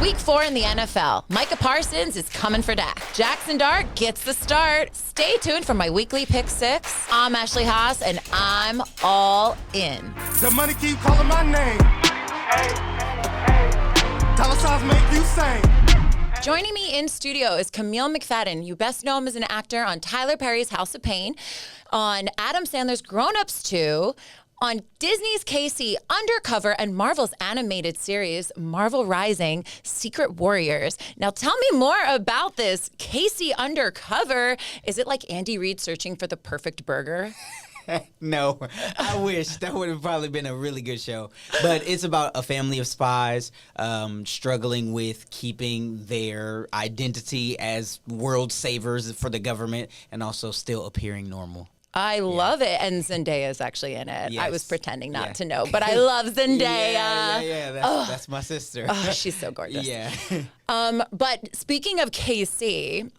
Week 4 in the NFL. Micah Parsons is coming for Dak. Jaxson Dart gets the start. Stay tuned for my weekly Pick 6. I'm Ashley Haas, and I'm all in. The money keep calling my name. Dollar signs make you sing. Joining me in studio is Kamil McFadden. You best know him as an actor on Tyler Perry's House of Pain, on Adam Sandler's Grown Ups 2, on Disney's Casey Undercover, and Marvel's animated series, Marvel Rising, Secret Warriors. Now tell me more about this Casey Undercover. Is it like Andy Reid searching for the perfect burger? No, I wish. That would have probably been a really good show. But it's about a family of spies struggling with keeping their identity as world savers for the government and also still appearing normal. I love it. And Zendaya is actually in it. Yes. I was pretending not to know, but I love Zendaya. Yeah. That's my sister. Oh, she's so gorgeous. Yeah. But speaking of KC,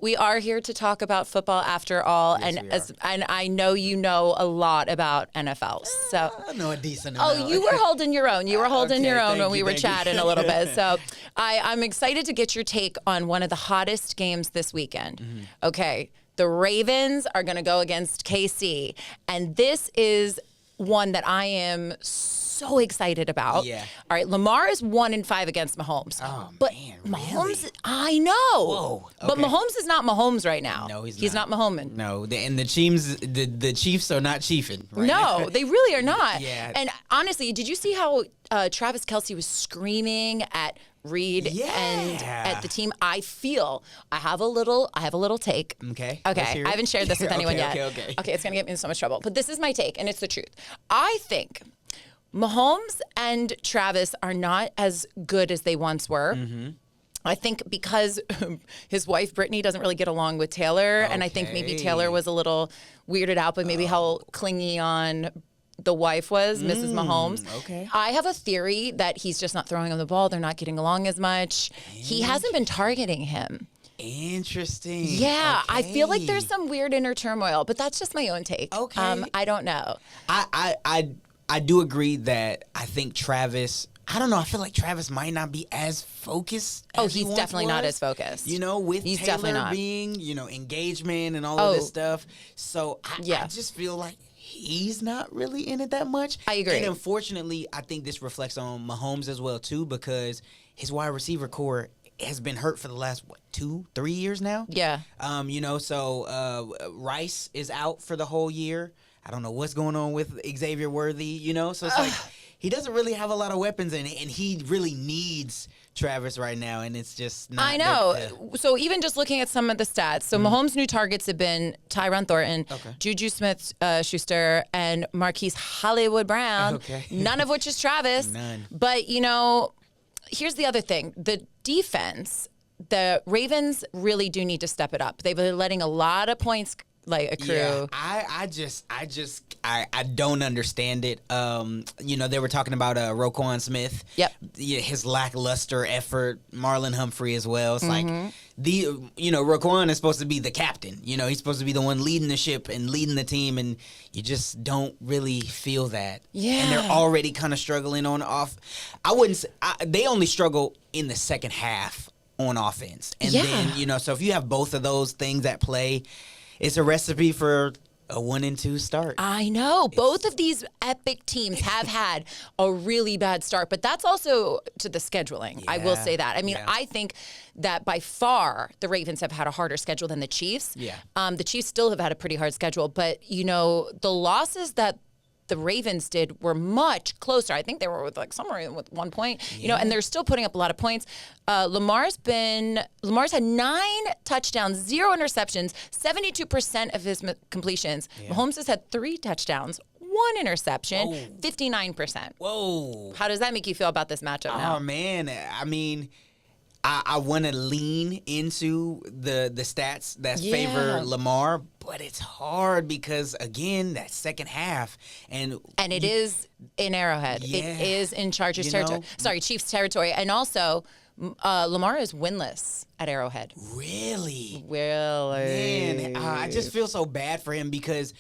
we are here to talk about football after all, Yes, and I know you know a lot about NFL. So I know a decent amount. Oh, you were holding your own. You were holding Okay, your own thank when we you, were thank you. chatting a little bit. So I'm excited to get your take on one of the hottest games this weekend. Mm-hmm. Okay, the Ravens are going to go against KC, and this is one that I am so excited about. Yeah. All right, Lamar is 1-5 against Mahomes. Oh, but man, Mahomes, really? I know. Whoa, But okay. Mahomes is not Mahomes right now. No, he's He's not. not Mahomes. No, and the Chiefs are not chiefing. Right No, now. they really are not. Yeah. And honestly, did you see how Travis Kelce was screaming at Reed and at the team? I have a little take. Okay, let's Okay. hear it. I haven't shared this with anyone yet. Okay. Okay, it's gonna get me in so much trouble. But this is my take, and it's the truth. I think Mahomes and Travis are not as good as they once were. Mm-hmm. I think because his wife, Brittany, doesn't really get along with Taylor. And I think maybe Taylor was a little weirded out, but maybe how clingy on the wife was, Mrs. Mahomes. Okay. I have a theory that he's just not throwing him the ball. They're not getting along as much. He hasn't been targeting him. Interesting. Yeah, I feel like Okay. there's some weird inner turmoil, but that's just my own take. Okay. I don't know. I do agree that I think Travis. I don't know. I feel like Travis might not be as focused. Oh, as he he's once definitely not was. as focused. You know, with He's Taylor definitely not. being, engagement and all Oh. of this stuff. So I Yeah. just feel like he's not really in it that much. I agree. And unfortunately, I think this reflects on Mahomes as well too, because his wide receiver core has been hurt for the last 2-3 years now. Yeah. So Rice is out for the whole year. I don't know what's going on with Xavier Worthy, so it's like he doesn't really have a lot of weapons, and he really needs Travis right now, and it's just not. I know. So even just looking at some of the stats, so Mahomes' new targets have been Tyron Thornton, Juju Smith-Schuster, and Marquise Hollywood Brown, Okay. none of which is Travis. None. But, here's the other thing. The defense, the Ravens really do need to step it up. They've been letting a lot of points accrue. Yeah, I don't understand it. They were talking about Roquan Smith. Yep. His lackluster effort. Marlon Humphrey as well. It's like Roquan is supposed to be the captain. He's supposed to be the one leading the ship and leading the team, and you just don't really feel that. Yeah. And they're already kind of struggling on off. I wouldn't say they only struggle in the second half on offense, and then so if you have both of those things at play, it's a recipe for a 1-2 start. I know. Both of these epic teams have had a really bad start, but that's also to the scheduling. I will say that. I mean, I think that by far the Ravens have had a harder schedule than the Chiefs. Yeah. The Chiefs still have had a pretty hard schedule, but, the losses that the Ravens did were much closer. I think they were with somewhere with 1 point, and they're still putting up a lot of points. Lamar's had 9 touchdowns, 0 interceptions, 72% of his completions. Yeah. Mahomes has had 3 touchdowns, 1 interception, 59%. Whoa. How does that make you feel about this matchup now? Oh, man. I mean, I want to lean into the stats that favor Lamar, but it's hard because, again, that second half. And it is in Arrowhead. Yeah. It is in Chargers territory. Sorry, Chiefs territory. And also, Lamar is winless at Arrowhead. Really? Really? Man, I just feel so bad for him because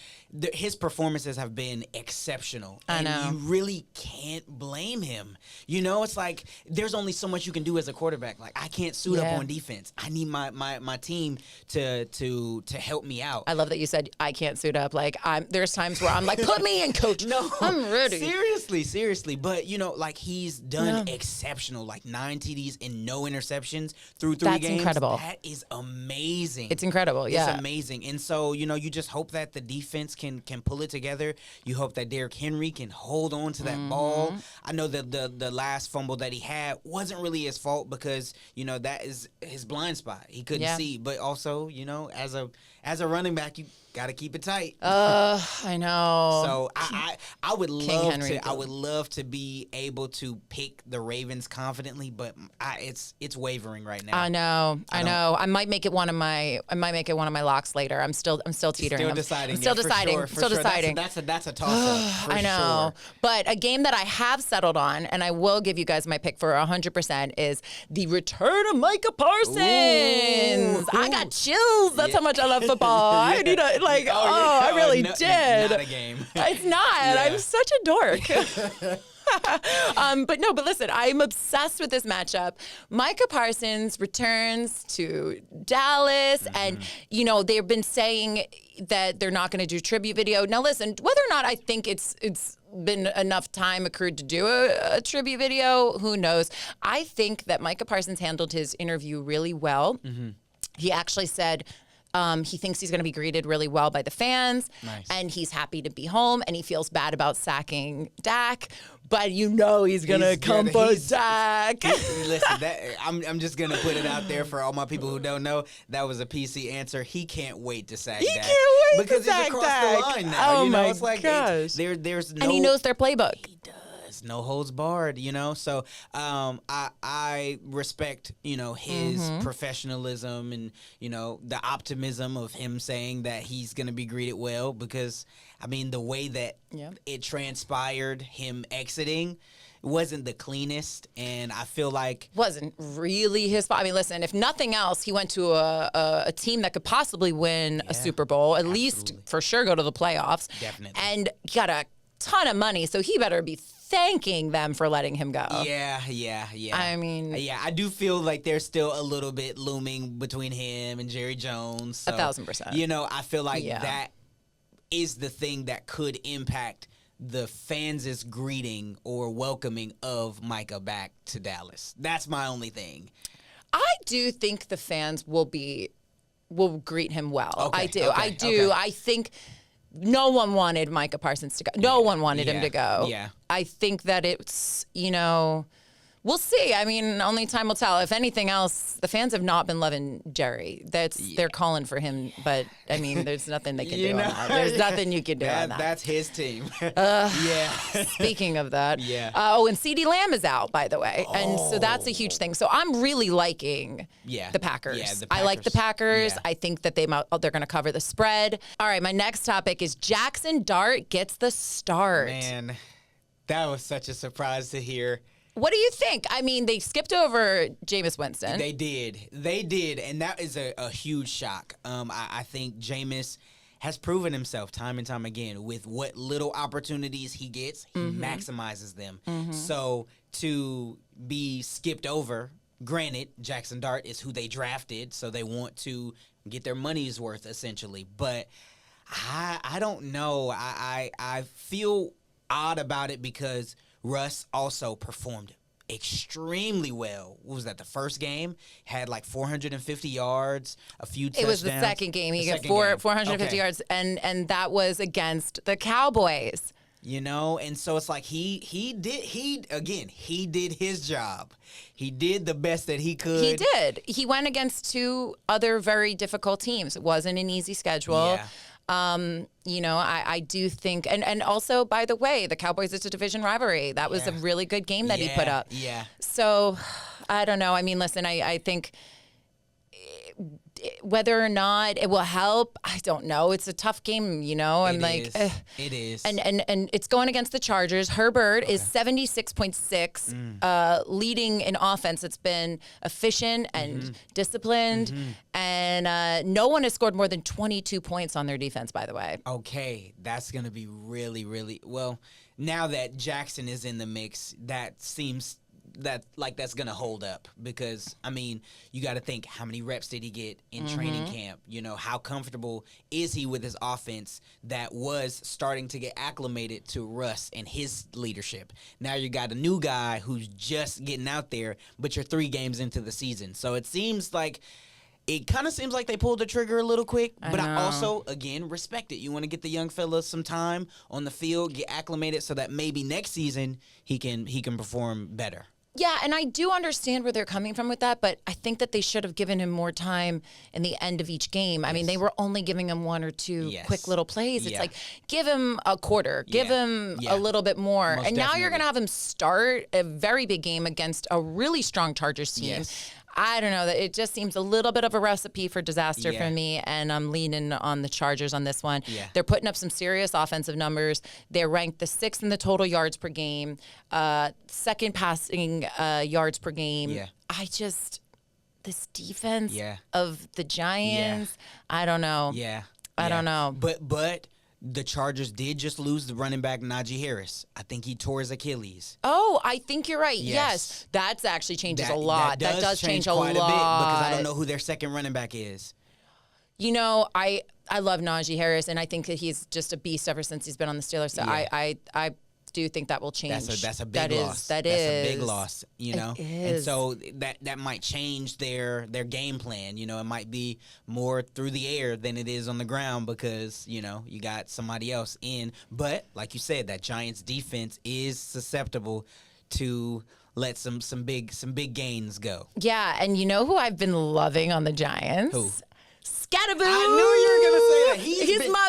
his performances have been exceptional. I and know. you really can't blame him. You know, it's like there's only so much you can do as a quarterback. Like, I can't suit up on defense. I need my team to help me out. I love that you said I can't suit up. Like, there's times where I'm like, put me in, coach. No, I'm ready. Seriously. But, you know, like, he's done exceptional. Like, 9 TDs and no interceptions through 3 games. That's incredible. That is amazing. It's incredible, yeah. It's amazing. And so, you know, you just hope that the defense can pull it together. You hope that Derrick Henry can hold on to that ball. I know that the last fumble that he had wasn't really his fault because, you know, that is his blind spot. He couldn't see. But also, you know, as a running back, you got to keep it tight. I know. So I would love to be able to pick the Ravens confidently, but it's wavering right now. I know. I might make it one of my locks later. I'm still teetering. Still deciding. I'm still deciding. For still sure. deciding. That's a toss up. I know. But a game that I have settled on, and I will give you guys my pick for 100%, is the return of Micah Parsons. Ooh. I got chills. That's how much I love football. I need a I really did. Not a game. It's not. Yeah. I'm such a dork. But listen, I'm obsessed with this matchup. Micah Parsons returns to Dallas, and you know they've been saying that they're not going to do tribute video. Now, listen, whether or not I think it's been enough time accrued to do a tribute video, who knows? I think that Micah Parsons handled his interview really well. He actually said. He thinks he's going to be greeted really well by the fans, and he's happy to be home, and he feels bad about sacking Dak, but you know he's going to come for Dak. Listen, I'm just going to put it out there for all my people who don't know. That was a PC answer. He can't wait to sack Dak. He can't wait because to sack he's across Dak. the line now. Oh you know, my it's like gosh. There's no. And he knows their playbook. He does. No holds barred, you know. So I respect, you know, his professionalism and, you know, the optimism of him saying that he's going to be greeted well because, I mean, the way that it transpired, him exiting, wasn't the cleanest, and I feel like wasn't really his fault. I mean, listen, if nothing else, he went to a team that could possibly win a Super Bowl, at least for sure go to the playoffs. Definitely. And got a ton of money, so he better be thanking them for letting him go. Yeah. I mean... Yeah, I do feel like there's still a little bit looming between him and Jerry Jones. So, 1,000%. You know, I feel like that is the thing that could impact the fans' greeting or welcoming of Micah back to Dallas. That's my only thing. I do think the fans will greet him well. Okay, I do. okay, I do. okay. I think no one wanted Micah Parsons to go. No one wanted him to go. Yeah. I think that it's, you know, we'll see. I mean, only time will tell. If anything else, the fans have not been loving Jerry. They're calling for him, but I mean, there's nothing they can do on that. There's nothing you can do on that. That's his team. Speaking of that. Yeah. And CeeDee Lamb is out, by the way. And so that's a huge thing. So I'm really liking the Packers. Yeah, the I like the Packers. Yeah. I think that they're going to cover the spread. All right, my next topic is Jaxson Dart gets the start. Man, that was such a surprise to hear. What do you think? I mean, they skipped over Jameis Winston. They did, and that is a huge shock. I think Jameis has proven himself time and time again with what little opportunities he gets, he maximizes them. So to be skipped over, granted, Jaxson Dart is who they drafted, so they want to get their money's worth essentially. But I don't know. I feel odd about it because Russ also performed extremely well. What was that, the first game? Had like 450 yards, a few touchdowns. It was the second game. He got 450 yards, and that was against the Cowboys. You know, and so it's like he did his job. He did the best that he could. He did. He went against 2 other very difficult teams. It wasn't an easy schedule. Yeah. You know, I do think, and also, by the way, the Cowboys, it's a division rivalry. That was a really good game that he put up. Yeah. So, I don't know. I mean, listen, I think whether or not it will help, I don't know. It's a tough game, you know. It is. And it's going against the Chargers. Herbert is 76.6, leading in offense. It's been efficient and disciplined, and no one has scored more than 22 points on their defense, by the way. Okay, that's going to be really, really well. Now that Jaxson is in the mix, that seems that's going to hold up because, I mean, you got to think, how many reps did he get in training camp? You know, how comfortable is he with his offense that was starting to get acclimated to Russ and his leadership? Now you got a new guy who's just getting out there, but you're 3 games into the season. So it kind of seems like they pulled the trigger a little quick, but I also, again, respect it. You want to get the young fella some time on the field, get acclimated so that maybe next season he can perform better. Yeah, and I do understand where they're coming from with that, but I think that they should have given him more time in the end of each game. I mean, they were only giving him 1 or 2 quick little plays. It's like, give him a quarter, give him a little bit more. Most and now definitely. you're going to have him start a very big game against a really strong Chargers team. Yes. I don't know. It just seems a little bit of a recipe for disaster for me, and I'm leaning on the Chargers on this one. Yeah. They're putting up some serious offensive numbers. They're ranked the 6th in the total yards per game, 2nd passing yards per game. Yeah. This defense Yeah. of the Giants, I don't know. Yeah. I don't know. But the Chargers did just lose the running back Najee Harris. I think he tore his Achilles. Oh, I think you're right. Yes. Yes. That actually changes a lot. That does change a quite lot. a bit because I don't know who their second running back is. You know, I love Najee Harris, and I think that he's just a beast ever since he's been on the Steelers. So Yeah. I do think that will change. That's a big loss. That's a big loss, you know. It And is. so that might change their game plan. You know, it might be more through the air than it is on the ground because, you know, you got somebody else in. But like you said, that Giants defense is susceptible to let some big gains go. Yeah, and you know who I've been loving on the Giants? Who? Scatterboo. I knew you were gonna say that. He's my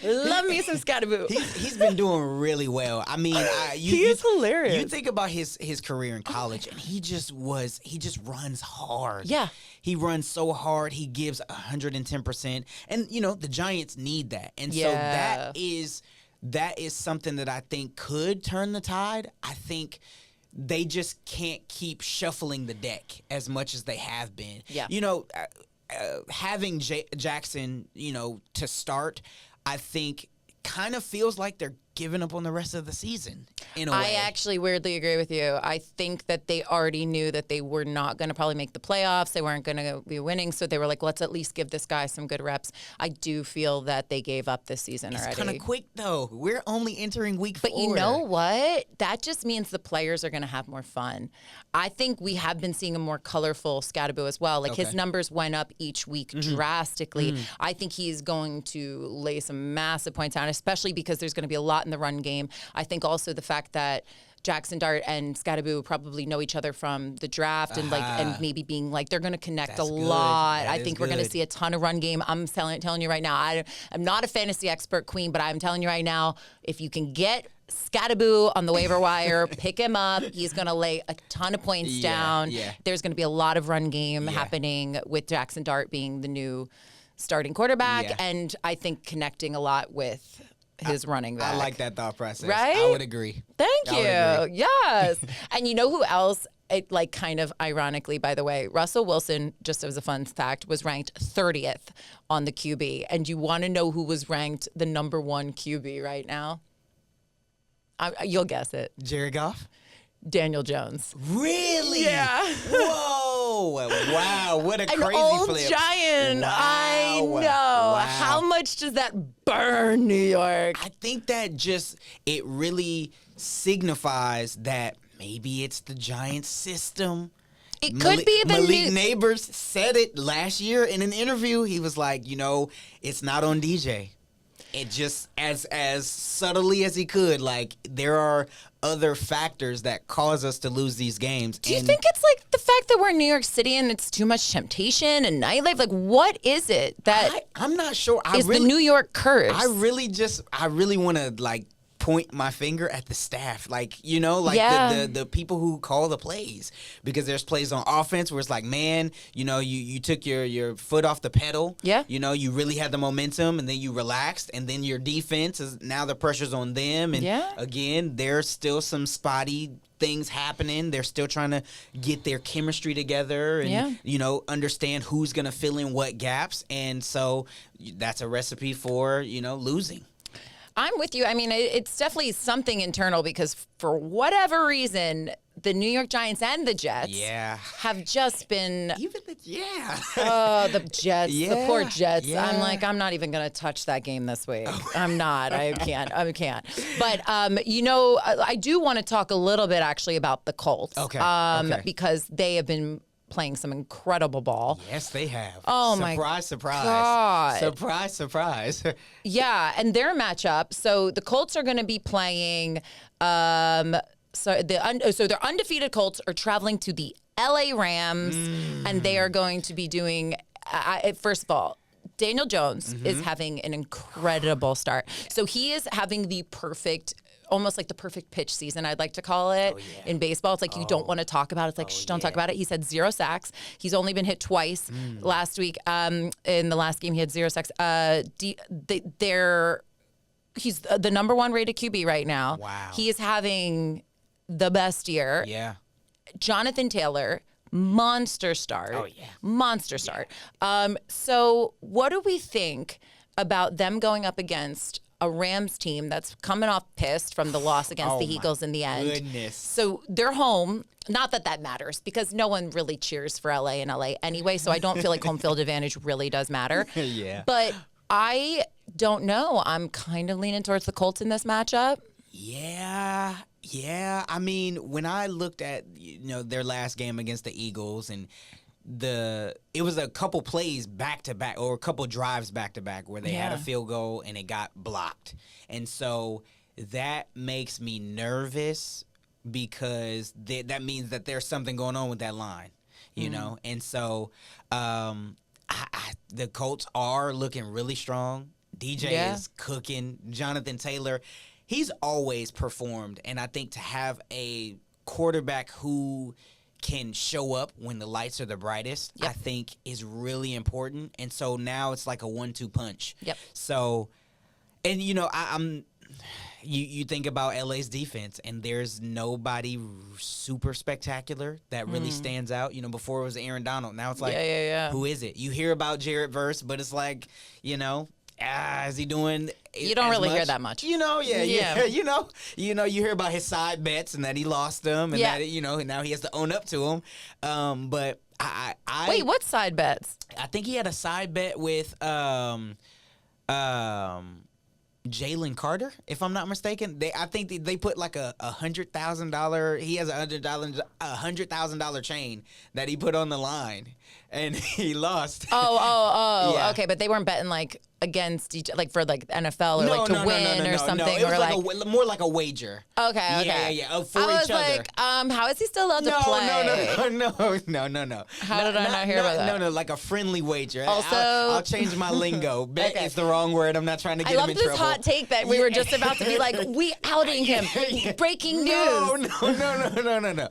boo. Love me some Scatterboo. He's been doing really well. I mean, He is hilarious. You think about his career in college, and he just runs hard. Yeah. He runs so hard. He gives 110%, and you know the Giants need that, and so Yeah. that is something that I think could turn the tide. I think they just can't keep shuffling the deck as much as they have been. Yeah. You know, having Jaxson, you know, to start, I think kind of feels like they're giving up on the rest of the season in a way. I actually weirdly agree with you. I think that they already knew that they were not going to probably make the playoffs. They weren't going to be winning. So they were like, let's at least give this guy some good reps. I do feel that they gave up this season already. It's kind of quick, though. We're only entering week 4. But you know what? That just means the players are going to have more fun. I think we have been seeing a more colorful Scatterboo as well. Like his numbers went up each week drastically. I think he's going to lay some massive points down, especially because there's going to be a lot in the run game. I think also the fact that Jaxson Dart and Scatterboo probably know each other from the draft and and maybe being like they're going to connect That's a good. lot. That I is think we're going to good. see a ton of run game. I'm telling you right now, I'm not a fantasy expert, Queen, but I'm telling you right now, if you can get Scatterboo on the waiver wire, pick him up. He's going to lay a ton of points down. Yeah. There's going to be a lot of run game happening with Jaxson Dart being the new starting quarterback, Yeah. and I think connecting a lot with his running back. I like that thought process. Right? I would agree. Thank I would you. agree. Yes. And you know who else? It, like, kind of ironically, by the way, Russell Wilson, just as a fun fact, was ranked 30th on the QB. And you want to know who was ranked the number 1 QB right now? You'll guess it. Jared Goff? Daniel Jones. Really? Yeah. Whoa. Wow. What a An crazy old flip. Giant. I Wow. know. Wow. How much does that burn New York? I think that it really signifies that maybe it's the Giants system. It could be the Malik new. Neighbors said it last year in an interview. He was like, you know, it's not on DJ. It just as subtly as he could, like there are other factors that cause us to lose these games. Do you think it's like the fact that we're in New York City and it's too much temptation and nightlife? Like, what is it that I'm not sure. is the New York curse? I really want to like point my finger at the staff, like, you know, like the people who call the plays, because there's plays on offense where it's like, man, you know, you took your foot off the pedal, you know, you really had the momentum, and then you relaxed, and then your defense is now the pressure's on them, and again, there's still some spotty things happening. They're still trying to get their chemistry together and you know, understand who's gonna fill in what gaps, and so that's a recipe for, you know, losing. I'm with you. I mean, it's definitely something internal, because for whatever reason, the New York Giants and the Jets have just been... Even the... the Jets. The poor Jets. I'm like, I'm not even going to touch that game this week. I'm not. I can't. But, you know, I do want to talk a little bit, actually, about the Colts. Okay. Because they have been playing some incredible ball. Yes, they have. Oh, surprise, surprise. God. Surprise, surprise. Yeah, and their matchup, so the Colts are going to be playing, so their undefeated Colts are traveling to the LA Rams, and they are going to be doing, first of all, Daniel Jones is having an incredible start. So he is having the perfect, almost like the perfect pitch season, I'd like to call it, in baseball. It's like you don't want to talk about it. It's like, don't talk about it. He's had 0 sacks. He's only been hit twice last week. In the last game, he had 0 sacks. He's the number 1 rated QB right now. Wow. He is having the best year. Yeah. Jonathan Taylor, monster start. Monster start. So what do we think about them going up against a Rams team that's coming off pissed from the loss against the Eagles in the end? Goodness. So they're home. Not that that matters, because no one really cheers for LA in LA anyway, so I don't feel like home field advantage really does matter. But I don't know. I'm kind of leaning towards the Colts in this matchup. Yeah. I mean, when I looked at, you know, their last game against the Eagles, and it was a couple plays back to back, or a couple drives back to back, where they had a field goal and it got blocked. And so that makes me nervous, because that means that there's something going on with that line, you know? And so the Colts are looking really strong. DJ is cooking. Jonathan Taylor, he's always performed. And I think to have a quarterback who can show up when the lights are the brightest, I think is really important. And so now it's like a 1-2 punch. So, and you know, you think about LA's defense, and there's nobody super spectacular that really stands out. You know, before it was Aaron Donald. Now it's like, who is it? You hear about Jared Verse, but it's like, you know, is he doing? You don't really hear that much. You know, you know, you hear about his side bets and that he lost them, and that, you know, now he has to own up to them. But I wait, what side bets? I think he had a side bet with Jalen Carter, if I'm not mistaken. I think they put like a $100,000. He has $100,000 chain that he put on the line, and he lost. Okay, but they weren't betting like against each, like for like NFL or like to win or something. No, it was or like more like a wager. Okay. Yeah. For I was each other. like, how is he still allowed to play? No. How did I not hear about that? No, like a friendly wager. Also, I'll change my lingo. Bet is the wrong word. I'm not trying to get him in trouble. I love this hot take that we were just about to be like, we outing him. Breaking news. No.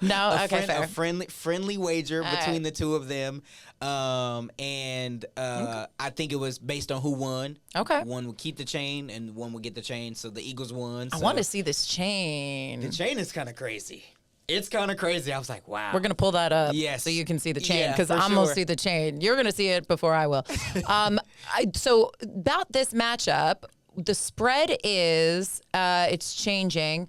No, okay, fair. A friendly wager between the two of them. And I think it was based on who won. Okay. One would keep the chain and one would get the chain. So the Eagles won. I want to see this chain. The chain is kind of crazy. It's kind of crazy. I was like, wow. We're going to pull that up so you can see the chain, because I'm going to see the chain. You're going to see it before I will. So about this matchup, the spread is, it's changing.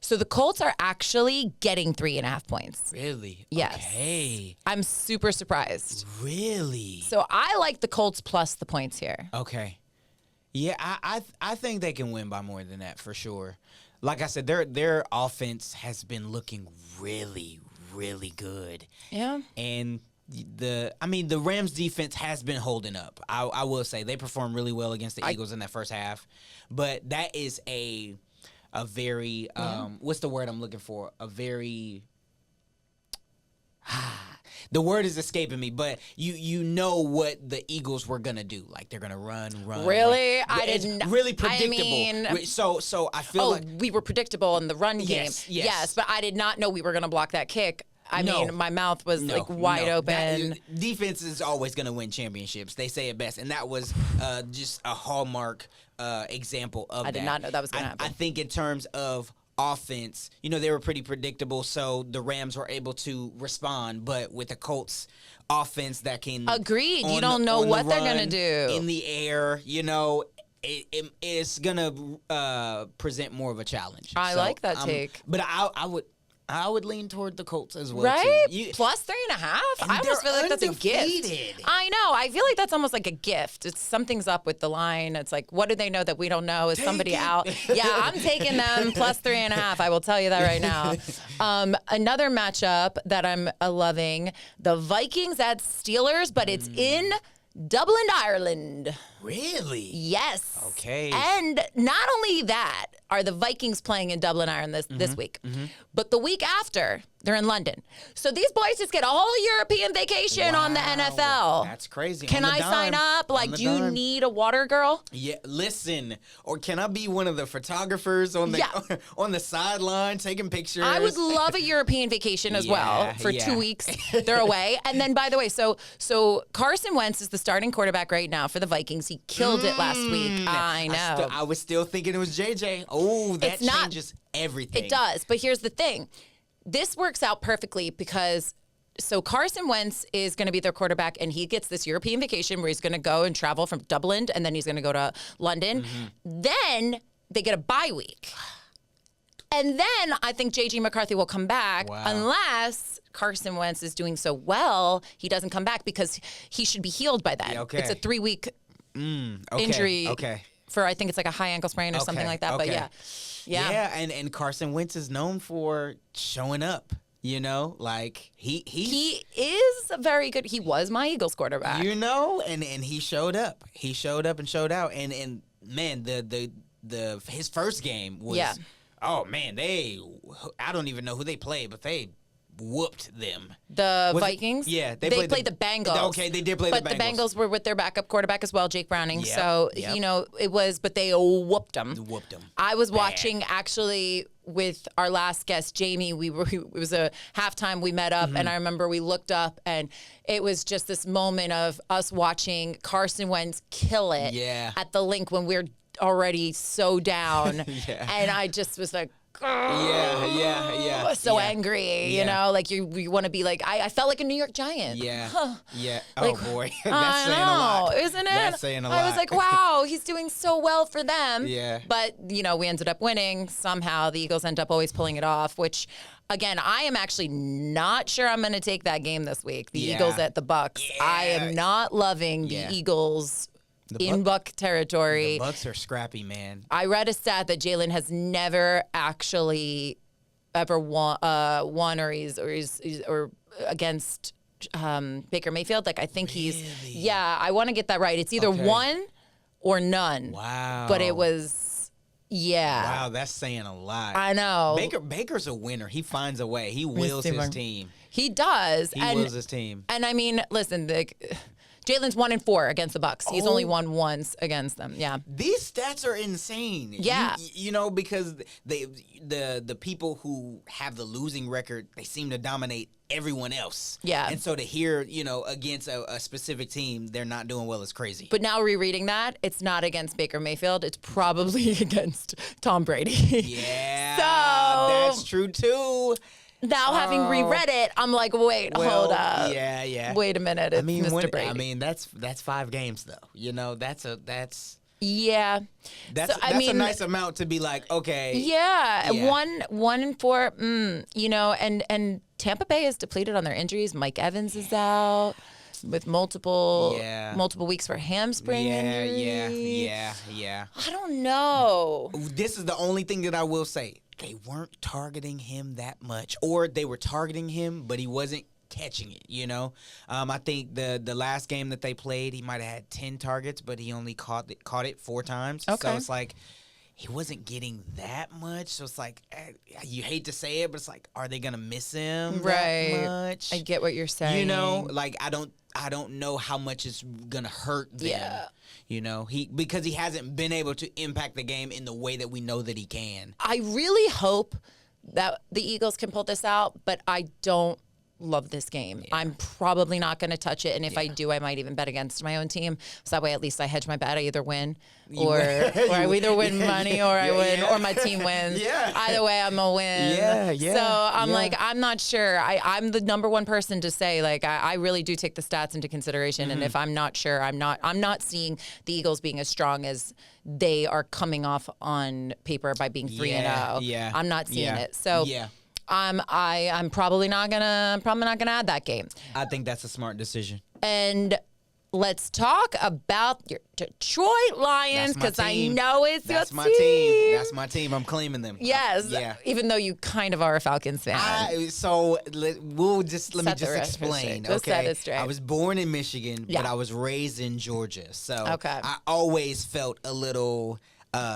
So the Colts are actually getting 3.5 points. Really? Yes. Okay. I'm super surprised. Really? So I like the Colts plus the points here. Okay. Yeah, I think they can win by more than that for sure. Like I said, their offense has been looking really, really good. Yeah. And the Rams defense has been holding up. I will say they performed really well against the Eagles in that first half. But that is a very what's the word I'm looking for? The word is escaping me, but you know what the Eagles were gonna do. Like they're gonna run. Really? Run. I It's didn't. really predictable. I mean, so I feel like we were predictable in the run game. Yes. But I did not know we were going to block that kick. I mean, my mouth was like wide open. Defense is always going to win championships. They say it best, and that was just a hallmark example of that. I did not know that was going to happen. I think in terms of offense, they were pretty predictable, so the Rams were able to respond. But with the Colts offense that can agreed, you don't know what they're going to do in the air. It's gonna present more of a challenge. I like that take, but I would lean toward the Colts as well. Right? Too. Plus 3.5. I almost feel like that's a gift. I know. I feel like that's almost like a gift. It's something's up with the line. It's like, what do they know that we don't know? Is somebody out? Yeah, I'm taking them plus 3.5. I will tell you that right now. Another matchup that I'm loving: the Vikings at Steelers, but it's in Dublin, Ireland. Really? Yes. Okay. And not only that are the Vikings playing in Dublin, Ireland this week, but the week after, they're in London. So these boys just get a whole European vacation on the NFL. That's crazy. Can I sign up? Like, do you need a water girl? Yeah, listen. Or can I be one of the photographers on the on the sideline taking pictures? I would love a European vacation as well for 2 weeks. They're away. And then, by the way, so Carson Wentz is the starting quarterback right now for the Vikings. He killed it last week. I know. I was still thinking it was JJ. Oh, that changes everything. It does. But here's the thing. This works out perfectly because Carson Wentz is going to be their quarterback, and he gets this European vacation where he's going to go and travel from Dublin, and then he's going to go to London. Then they get a bye week. And then I think J.J. McCarthy will come back unless Carson Wentz is doing so well, he doesn't come back because he should be healed by then. It's a 3-week injury for, I think it's like a high ankle sprain or something like that. But yeah, and Carson Wentz is known for showing up. Like he is very good. He was my Eagles quarterback. And he showed up. He showed up and showed out. And man, his first game was oh man, I don't even know who they played, but they whooped them. The Vikings? They played the Bengals. Okay, they did play the Bengals. But the Bengals were with their backup quarterback as well, Jake Browning. So, it was, but they whooped them. I was watching actually with our last guest, Jamie. It was a halftime we met up, and I remember we looked up, and it was just this moment of us watching Carson Wentz kill it at the link when we're already so down. And I just was like, so angry, like you want to be like, I felt like a New York Giant. Oh boy, that's saying a lot, isn't it? That's saying a lot. I was like, wow, he's doing so well for them. Yeah, but we ended up winning somehow. The Eagles end up always pulling it off, which. Again, I am actually not sure I'm going to take that game this week. The Eagles at the Bucks. I am not loving the Eagles. In Buck territory. The Bucks are scrappy, man. I read a stat that Jalen has never actually ever won or against Baker Mayfield. Like I think he's I want to get that right. It's either one or none. Wow. But it was Wow, that's saying a lot. I know. Baker's a winner. He finds a way. He wills his team. He does. He wills his team. And I mean, listen, Jalen's 1-4 against the Bucks. He's only won once against them. Yeah, these stats are insane. Yeah, because the people who have the losing record, they seem to dominate everyone else. Yeah, and so to hear against a specific team, they're not doing well is crazy. But now rereading that, it's not against Baker Mayfield. It's probably against Tom Brady. Yeah, so that's true too. Now, having reread it, I'm like, wait, hold up. Yeah. Wait a minute, it's Mr. Brady. That's 5 games though. That's yeah. That's a nice amount to be like, okay. Yeah. 1-4. And Tampa Bay is depleted on their injuries. Mike Evans is out with multiple weeks for hamstring injury. Yeah. I don't know. This is the only thing that I will say. They weren't targeting him that much, or they were targeting him, but he wasn't catching it, I think the last game that they played, he might have had 10 targets, but he only caught it 4 times. Okay. So it's like he wasn't getting that much. So it's like, you hate to say it, but it's like, are they gonna miss him Right. that much? I get what you're saying. You know, like I don't know how much it's gonna hurt them. Yeah. You know, because he hasn't been able to impact the game in the way that we know that he can. I really hope that the Eagles can pull this out, but I don't love this game. Yeah. I'm probably not going to touch it, and if I do, I might even bet against my own team. So that way, at least I hedge my bet. I either win, or I either win money, or I win, or my team wins. Yeah. Either way, I'm a win. Yeah. So I'm like, I'm not sure. I'm the number one person to say, like, I really do take the stats into consideration, and if I'm not sure, I'm not seeing the Eagles being as strong as they are coming off on paper by being 3-0. Yeah. I'm not seeing it. So I'm probably not gonna add that game. I think that's a smart decision. And let's talk about your Detroit Lions, because I know it's your team. That's my team. I'm claiming them. Yes. Yeah. Even though you kind of are a Falcons fan. let me just explain. Just set it straight. I was born in Michigan, but I was raised in Georgia. So I always felt a little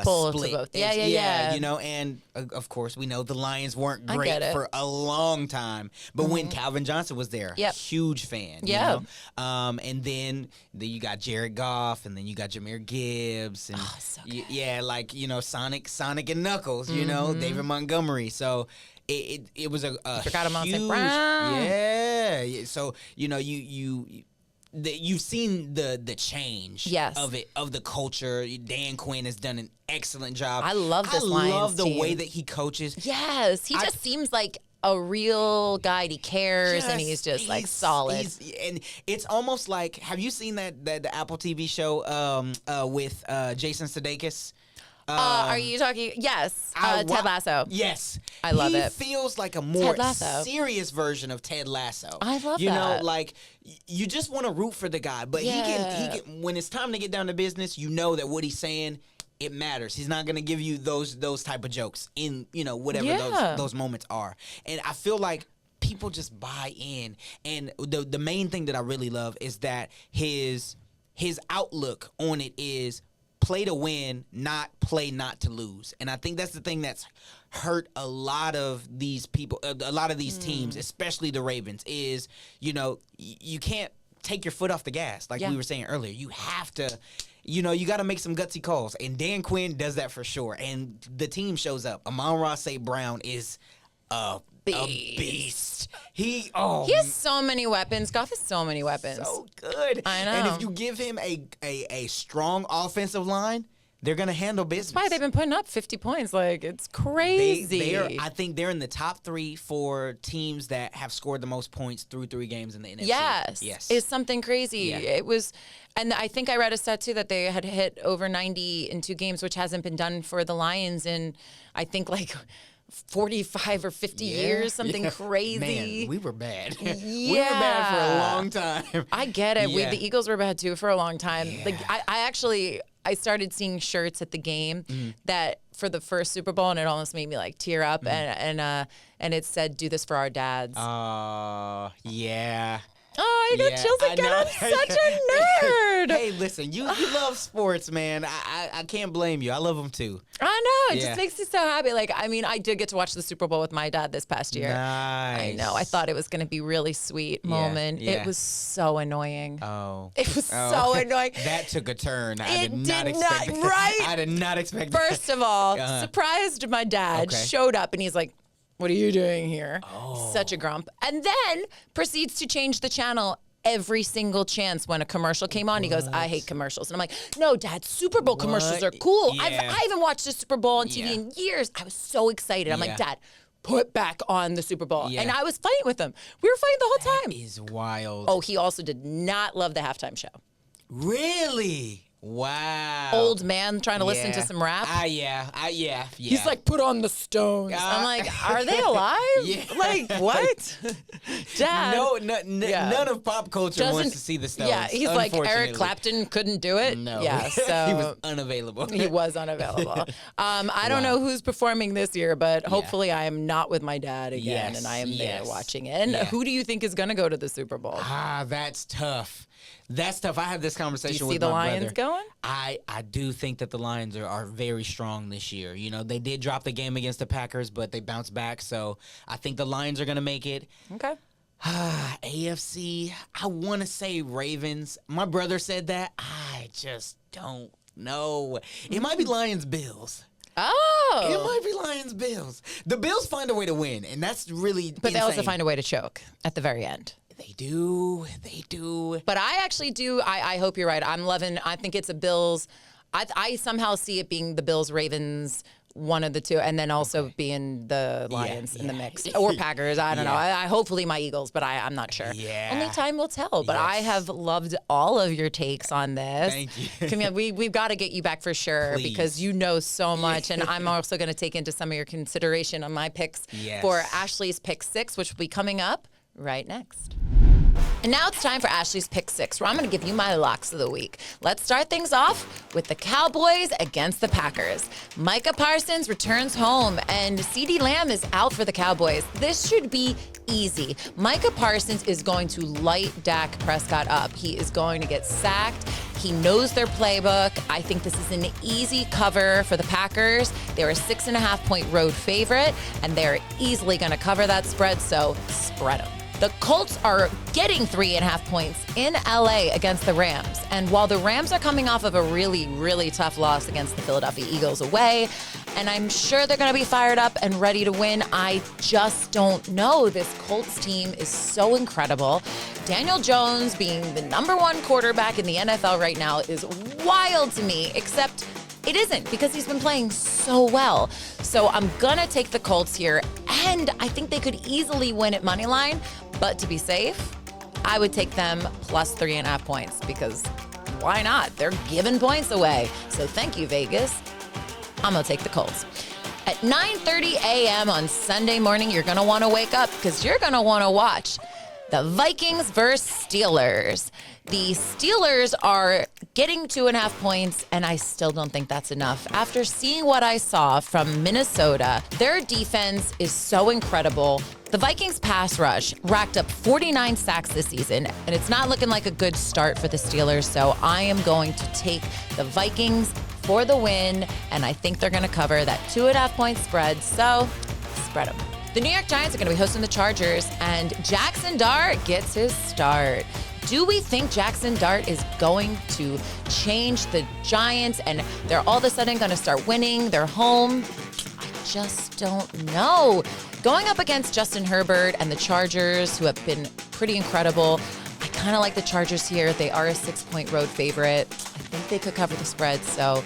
pull split. to both. Yeah. You know, and of course we know the Lions weren't great for a long time, but when Calvin Johnson was there, huge fan. Yeah. You know? And then you got Jared Goff, and then you got Jahmyr Gibbs, and so good. like, you know, Sonic and Knuckles, you know, David Montgomery. So it was a forgot about huge, Brown. Yeah. So you know you've seen the change of the culture. Dan Quinn has done an excellent job. I love this Lions Lions the team. way that he coaches. Yes, he just seems like a real guy. He cares, and he's just like solid. And it's almost like, have you seen that Apple TV show with Jason Sudeikis? Are you talking? Yes, Ted Lasso. Yes, I love it. He feels like a more serious version of Ted Lasso. I love that. You know, like you just want to root for the guy, but he can. When it's time to get down to business, you know that what he's saying, it matters. He's not going to give you those type of jokes in, you know, whatever those moments are. And I feel like people just buy in. And the main thing that I really love is that his outlook on it is play to win, not play not to lose. And I think that's the thing that's hurt a lot of these people, a lot of these teams, especially the Ravens, is, you know, you can't take your foot off the gas. Like we were saying earlier, you have to, you know, you got to make some gutsy calls. And Dan Quinn does that for sure. And the team shows up. Amon-Ra St. Brown is a beast. He has so many weapons. Goff has so many weapons. So good. I know. And if you give him a strong offensive line, they're going to handle business. That's why they've been putting up 50 points. Like, it's crazy. I think they're in the top 3 for teams that have scored the most points through 3 games in the NFC. Yes. It's something crazy. Yeah. It was, and I think I read a stat too that they had hit over 90 in 2 games, which hasn't been done for the Lions in, I think, like 45 or 50 years, something crazy. Man, we were bad. We were bad for a long time. I get it. Yeah. The Eagles were bad too for a long time. Yeah. Like I started seeing shirts at the game that for the first Super Bowl, and it almost made me like tear up. And it said, "Do this for our dads." Yeah. Oh, I got chills again. I'm such a nerd. Hey, listen, you love sports, man. I can't blame you. I love them too. I know. It just makes me so happy. Like, I mean, I did get to watch the Super Bowl with my dad this past year. Nice. I know. I thought it was going to be really sweet moment. Yeah. It was so annoying. Oh. It was so annoying. That took a turn. I did not expect that. Right? I did not expect that. First of all, surprised my dad showed up, and he's like, "What are you doing here?" Such a grump. And then proceeds to change the channel every single chance when a commercial came on. He goes, "I hate commercials." And I'm like, "No, Dad, Super Bowl commercials are cool. Yeah. I haven't watched a Super Bowl on TV in years." I was so excited. I'm like, "Dad, put back on the Super Bowl." And I was fighting with him. We were fighting the whole time. That is wild. Oh, he also did not love the halftime show. Really? Wow. Old man trying to listen to some rap. Yeah. He's like, "Put on the Stones." I'm like, "Are they alive?" Like, what? Dad. None of pop culture wants to see the Stones. Yeah, he's like, Eric Clapton couldn't do it. No. Yeah, so he was unavailable. He was unavailable. I don't know who's performing this year, but hopefully I am not with my dad again, and I am there watching it. And who do you think is going to go to the Super Bowl? That's tough. That's tough. I have this conversation with my my brother. Do you see the Lions going? I do think that the Lions are very strong this year. You know, they did drop the game against the Packers, but they bounced back. So I think the Lions are going to make it. Okay. AFC, I want to say Ravens. My brother said that. I just don't know. It might be Lions-Bills. Oh. It might be Lions-Bills. The Bills find a way to win, and that's really But they also insane. find a way to choke at the very end. They do. They do. But I actually do. I hope you're right. I think it's a Bills. I somehow see it being the Bills, Ravens, one of the two, and then also being the Lions in the mix. Or Packers. I don't know. I hopefully my Eagles, but I'm not sure. Yeah. Only time will tell. But I have loved all of your takes on this. Thank you. Camille, we've got to get you back for sure Please. because you know so much. And I'm also going to take into some of your consideration on my picks for Ashley's Pick 6, which will be coming up right next. And now it's time for Ashley's Pick 6, where I'm going to give you my locks of the week. Let's start things off with the Cowboys against the Packers. Micah Parsons returns home, and CeeDee Lamb is out for the Cowboys. This should be easy. Micah Parsons is going to light Dak Prescott up. He is going to get sacked. He knows their playbook. I think this is an easy cover for the Packers. They're a 6.5-point road favorite, and they're easily going to cover that spread, so spread them. The Colts are getting 3.5 points in LA against the Rams. And while the Rams are coming off of a really, really tough loss against the Philadelphia Eagles away, and I'm sure they're going to be fired up and ready to win, I just don't know. This Colts team is so incredible. Daniel Jones being the #1 quarterback in the NFL right now is wild to me, except it isn't because he's been playing so well. So I'm going to take the Colts here, and I think they could easily win at moneyline. But to be safe, I would take them plus 3.5 points because why not? They're giving points away. So thank you, Vegas. I'm going to take the Colts. At 9:30 a.m. on Sunday morning, you're going to want to wake up because you're going to want to watch the Vikings versus Steelers. The Steelers are getting 2.5 points, and I still don't think that's enough. After seeing what I saw from Minnesota, their defense is so incredible. The Vikings pass rush racked up 49 sacks this season, and it's not looking like a good start for the Steelers, so I am going to take the Vikings for the win, and I think they're going to cover that 2.5-point spread, so spread them. The New York Giants are going to be hosting the Chargers, and Jaxson Dart gets his start. Do we think Jaxson Dart is going to change the Giants and they're all of a sudden going to start winning? They're home. I just don't know. Going up against Justin Herbert and the Chargers, who have been pretty incredible, I kind of like the Chargers here. They are a 6-point road favorite. I think they could cover the spread, so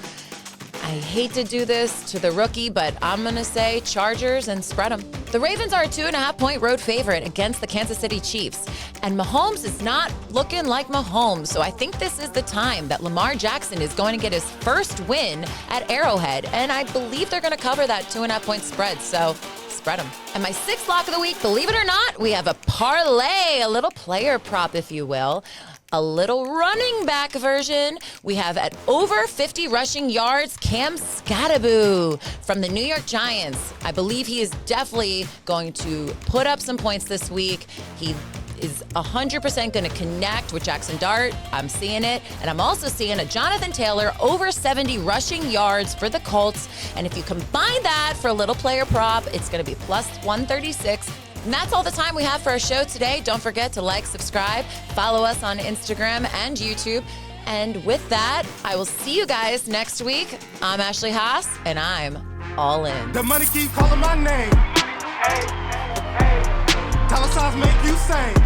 I hate to do this to the rookie, but I'm going to say Chargers and spread them. The Ravens are a 2.5-point road favorite against the Kansas City Chiefs. And Mahomes is not looking like Mahomes. So I think this is the time that Lamar Jackson is going to get his first win at Arrowhead. And I believe they're going to cover that 2.5-point spread. So spread them. And my 6th lock of the week, believe it or not, we have a parlay, a little player prop, if you will. A little running back version. We have at over 50 rushing yards, Cam Skattebo from the New York Giants. I believe he is definitely going to put up some points this week. He is 100% going to connect with Jaxson Dart. I'm seeing it. And I'm also seeing a Jonathan Taylor over 70 rushing yards for the Colts. And if you combine that for a little player prop, it's going to be plus 136. And that's all the time we have for our show today. Don't forget to like, subscribe, follow us on Instagram and YouTube. And with that, I will see you guys next week. I'm Ashley Haas, and I'm all in. The money keep calling my name. Tell us how to make you sing.